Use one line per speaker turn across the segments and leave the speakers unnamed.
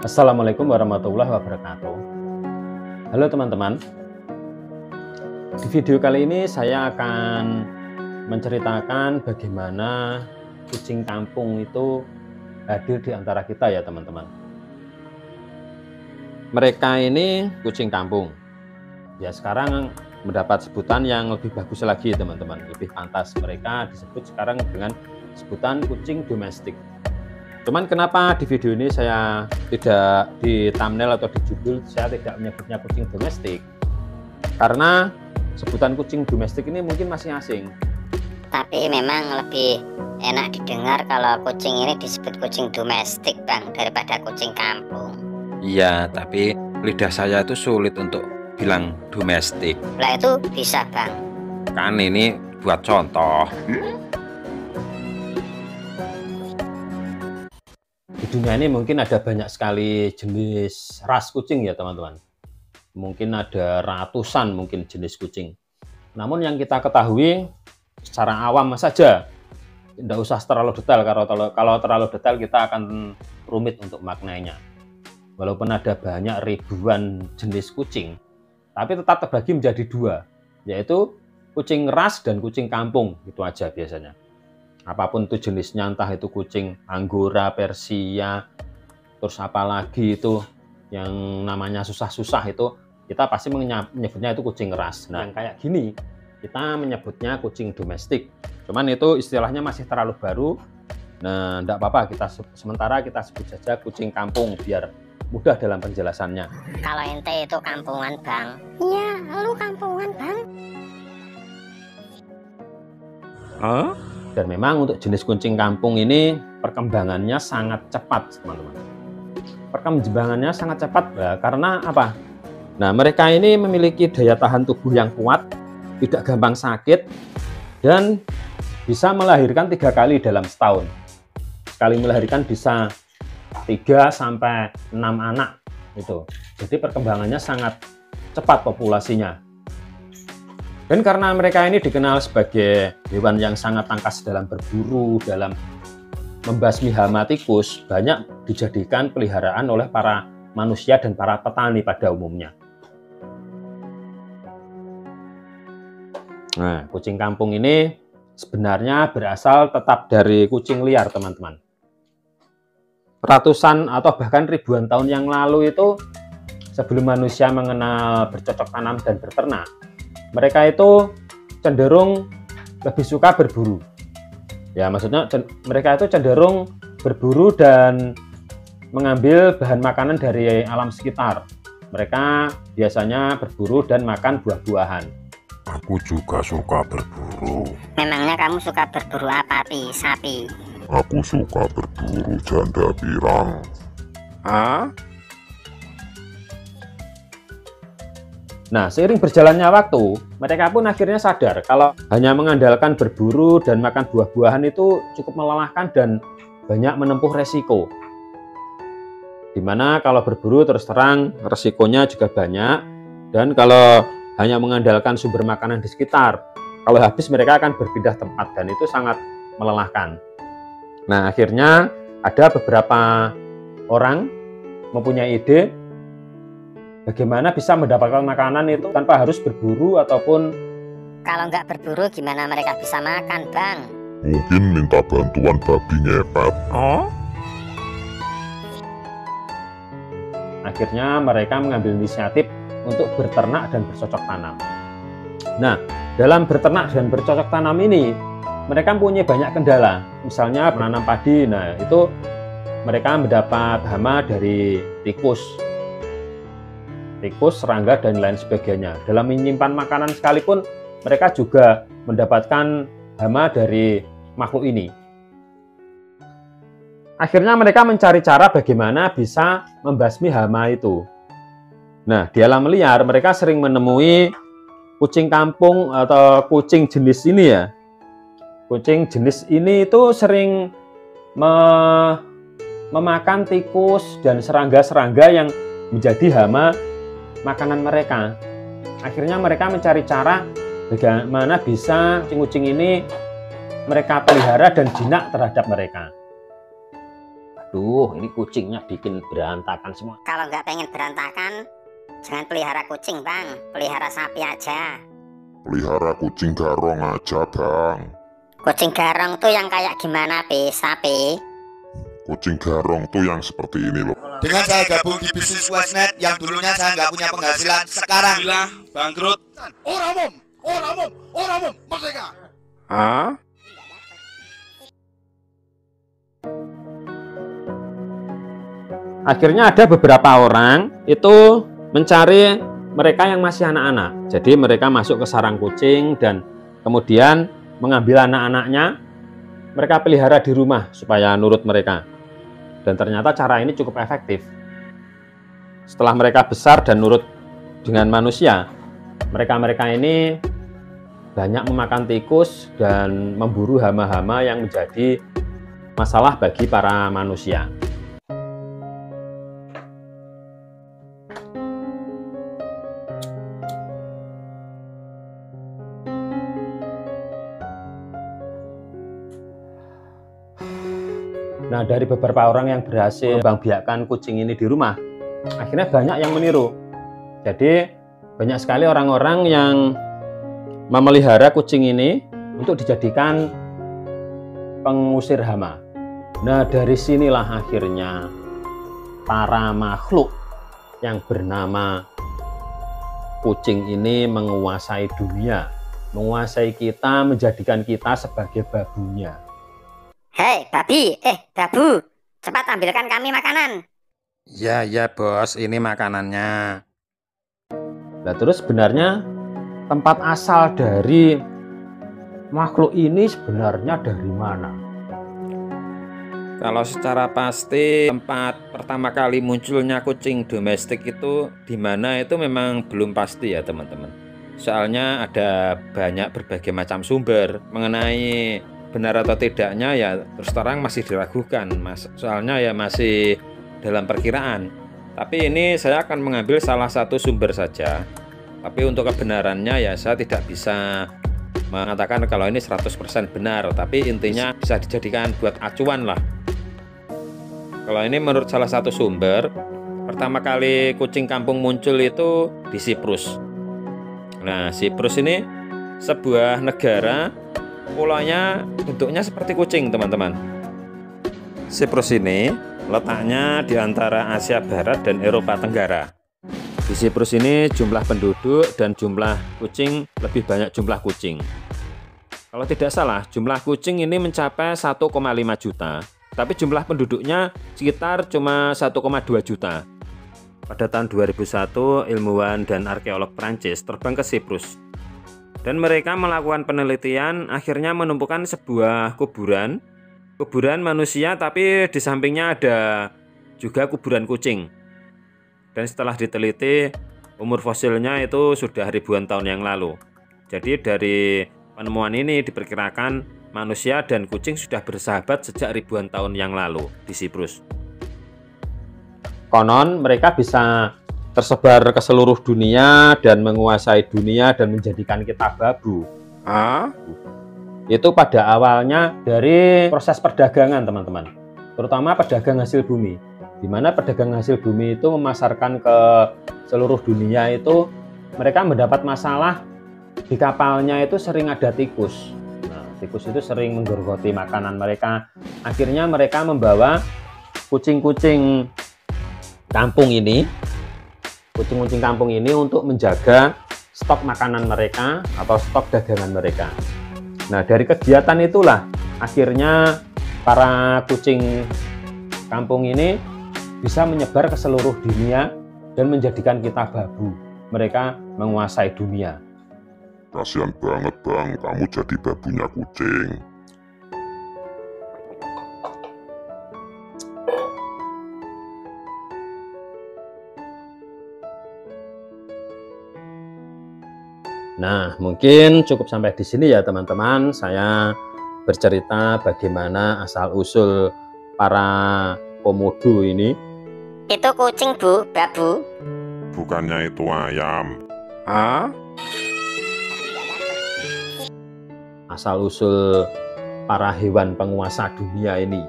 Assalamualaikum warahmatullahi wabarakatuh. Halo teman-teman. Di video kali ini saya akan menceritakan bagaimana kucing kampung itu hadir di antara kita ya teman-teman. Mereka ini kucing kampung. Ya sekarang mendapat sebutan yang lebih bagus lagi teman-teman, lebih pantas. Mereka disebut sekarang dengan sebutan kucing domestik. Cuman kenapa di video ini saya tidak di thumbnail atau di judul saya tidak menyebutnya kucing domestik? Karena sebutan kucing domestik ini mungkin masih asing.
Tapi memang lebih enak didengar kalau kucing ini disebut kucing domestik, Bang, daripada kucing kampung.
Iya, tapi lidah saya itu sulit untuk bilang domestik.
Lah itu bisa, Bang.
Kan ini buat contoh.
Di dunia ini mungkin ada banyak sekali jenis ras kucing ya teman-teman. Mungkin ada ratusan mungkin jenis kucing. Namun yang kita ketahui secara awam saja, tidak usah terlalu detail. Kalau terlalu detail kita akan rumit untuk maknanya. Walaupun ada banyak ribuan jenis kucing, tapi tetap terbagi menjadi dua, yaitu kucing ras dan kucing kampung. Itu aja biasanya. Apapun itu jenisnya, entah itu kucing Anggora, Persia, terus apalagi itu yang namanya susah-susah, itu kita pasti menyebutnya itu kucing ras. Nah, yang kayak gini kita menyebutnya kucing domestik. Cuman itu istilahnya masih terlalu baru. Nah, enggak apa-apa, sementara kita sebut saja kucing kampung biar mudah dalam penjelasannya.
Kalau ente itu kampungan, Bang. Iya, lu kampungan, Bang.
Huh? Dan memang untuk jenis kucing kampung ini perkembangannya sangat cepat teman-teman. Perkembangannya sangat cepat karena apa? Nah, mereka ini memiliki daya tahan tubuh yang kuat, tidak gampang sakit, dan bisa melahirkan 3 kali dalam setahun. Sekali melahirkan bisa 3 sampai 6 anak itu. Jadi perkembangannya sangat cepat populasinya. Dan karena mereka ini dikenal sebagai hewan yang sangat tangkas dalam berburu, dalam membasmi hama tikus, banyak dijadikan peliharaan oleh para manusia dan para petani pada umumnya. Nah, kucing kampung ini sebenarnya berasal tetap dari kucing liar, teman-teman. Ratusan atau bahkan ribuan tahun yang lalu itu, sebelum manusia mengenal bercocok tanam dan berternak, mereka itu cenderung lebih suka berburu. Ya, maksudnya mereka itu cenderung berburu dan mengambil bahan makanan dari alam sekitar. Mereka biasanya berburu dan makan buah-buahan.
Aku juga suka berburu.
Memangnya kamu suka berburu apa, Pi? Sapi?
Aku suka berburu janda pirang.
Ah?
Nah, seiring berjalannya waktu, mereka pun akhirnya sadar kalau hanya mengandalkan berburu dan makan buah-buahan itu cukup melelahkan dan banyak menempuh resiko. Dimana kalau berburu terus terang resikonya juga banyak, dan kalau hanya mengandalkan sumber makanan di sekitar, kalau habis mereka akan berpindah tempat dan itu sangat melelahkan. Nah, akhirnya ada beberapa orang mempunyai ide bagaimana bisa mendapatkan makanan itu tanpa harus berburu ataupun...
Kalau nggak berburu gimana mereka bisa makan, Bang?
Mungkin minta bantuan babi ngepet.
Oh?
Akhirnya mereka mengambil inisiatif untuk berternak dan bercocok tanam. Nah, dalam berternak dan bercocok tanam ini, mereka mempunyai banyak kendala. Misalnya menanam padi, nah itu mereka mendapat hama dari tikus, serangga, dan lain sebagainya. Dalam menyimpan makanan sekalipun, mereka juga mendapatkan hama dari makhluk ini. Akhirnya mereka mencari cara bagaimana bisa membasmi hama itu. Nah, di alam liar mereka sering menemui kucing kampung atau kucing jenis ini ya. Kucing jenis ini itu sering memakan tikus dan serangga-serangga yang menjadi hama makanan mereka. Akhirnya mereka mencari cara bagaimana bisa kucing-kucing ini mereka pelihara dan jinak terhadap mereka. Duh, ini kucingnya bikin berantakan semua.
Kalau nggak pengen berantakan, jangan pelihara kucing bang, pelihara sapi aja.
Pelihara kucing garong aja bang.
Kucing garong tuh yang kayak gimana Pi? Sapi?
Kucing garong tuh yang seperti ini loh.
Dengan saya gabung di bisnis Westnet yang dulunya saya nggak punya penghasilan, sekarang
Alhamdulillah bangkrut.
orang umum, merdeka.
Ah?
Akhirnya ada beberapa orang itu mencari mereka yang masih anak-anak. Jadi mereka masuk ke sarang kucing dan kemudian mengambil anak-anaknya, mereka pelihara di rumah supaya nurut mereka. Dan ternyata cara ini cukup efektif. Setelah mereka besar dan nurut dengan manusia, mereka-mereka ini banyak memakan tikus dan memburu hama-hama yang menjadi masalah bagi para manusia. Nah, dari beberapa orang yang berhasil membiakkan kucing ini di rumah, akhirnya banyak yang meniru. Jadi, banyak sekali orang-orang yang memelihara kucing ini untuk dijadikan pengusir hama. Nah, dari sinilah akhirnya para makhluk yang bernama kucing ini menguasai dunia, menguasai kita, menjadikan kita sebagai babunya.
Hei babi, babu, cepat ambilkan kami makanan.
Ya bos, ini makanannya.
Nah, terus sebenarnya tempat asal dari makhluk ini sebenarnya dari mana?
Kalau secara pasti tempat pertama kali munculnya kucing domestik itu di mana itu memang belum pasti ya teman-teman. Soalnya ada banyak berbagai macam sumber mengenai benar atau tidaknya, ya terus terang masih diragukan mas. Soalnya ya masih dalam perkiraan. Tapi ini saya akan mengambil salah satu sumber saja. Tapi untuk kebenarannya ya saya tidak bisa mengatakan kalau ini 100% benar. Tapi intinya bisa dijadikan buat acuan lah. Kalau ini menurut salah satu sumber, pertama kali kucing kampung muncul itu di Siprus. Nah, Siprus ini sebuah negara, polanya bentuknya seperti kucing teman-teman. Siprus ini letaknya di antara Asia Barat dan Eropa Tenggara. Di Siprus ini jumlah penduduk dan jumlah kucing lebih banyak jumlah kucing. Kalau tidak salah, jumlah kucing ini mencapai 1,5 juta, tapi jumlah penduduknya sekitar cuma 1,2 juta. Pada tahun 2001, ilmuwan dan arkeolog Prancis terbang ke Siprus. Dan mereka melakukan penelitian, akhirnya menemukan sebuah kuburan manusia, tapi di sampingnya ada juga kuburan kucing. Dan setelah diteliti, umur fosilnya itu sudah ribuan tahun yang lalu. Jadi dari penemuan ini diperkirakan manusia dan kucing sudah bersahabat sejak ribuan tahun yang lalu di Siprus. Konon mereka bisa tersebar ke seluruh dunia dan menguasai dunia dan menjadikan kita babu. Itu pada awalnya dari proses perdagangan teman-teman, terutama pedagang hasil bumi, di mana pedagang hasil bumi itu memasarkan ke seluruh dunia. Itu mereka mendapat masalah di kapalnya itu sering ada tikus. Nah, tikus itu sering menggerogoti makanan mereka. Akhirnya mereka membawa kucing-kucing kampung ini untuk menjaga stok makanan mereka atau stok dagangan mereka. Nah, dari kegiatan itulah akhirnya para kucing kampung ini bisa menyebar ke seluruh dunia dan menjadikan kita babu. Mereka menguasai dunia.
Kasian banget bang, kamu jadi babunya kucing.
Nah, mungkin cukup sampai di sini ya teman-teman. Saya bercerita bagaimana asal-usul para komodo ini.
Itu kucing bu, babu.
Bukannya itu ayam.
Asal-usul para hewan penguasa dunia ini.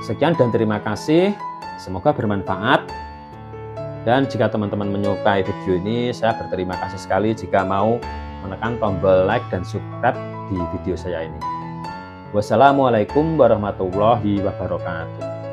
Sekian dan terima kasih, semoga bermanfaat. Dan jika teman-teman menyukai video ini, saya berterima kasih sekali jika mau menekan tombol like dan subscribe di video saya ini. Wassalamualaikum warahmatullahi wabarakatuh.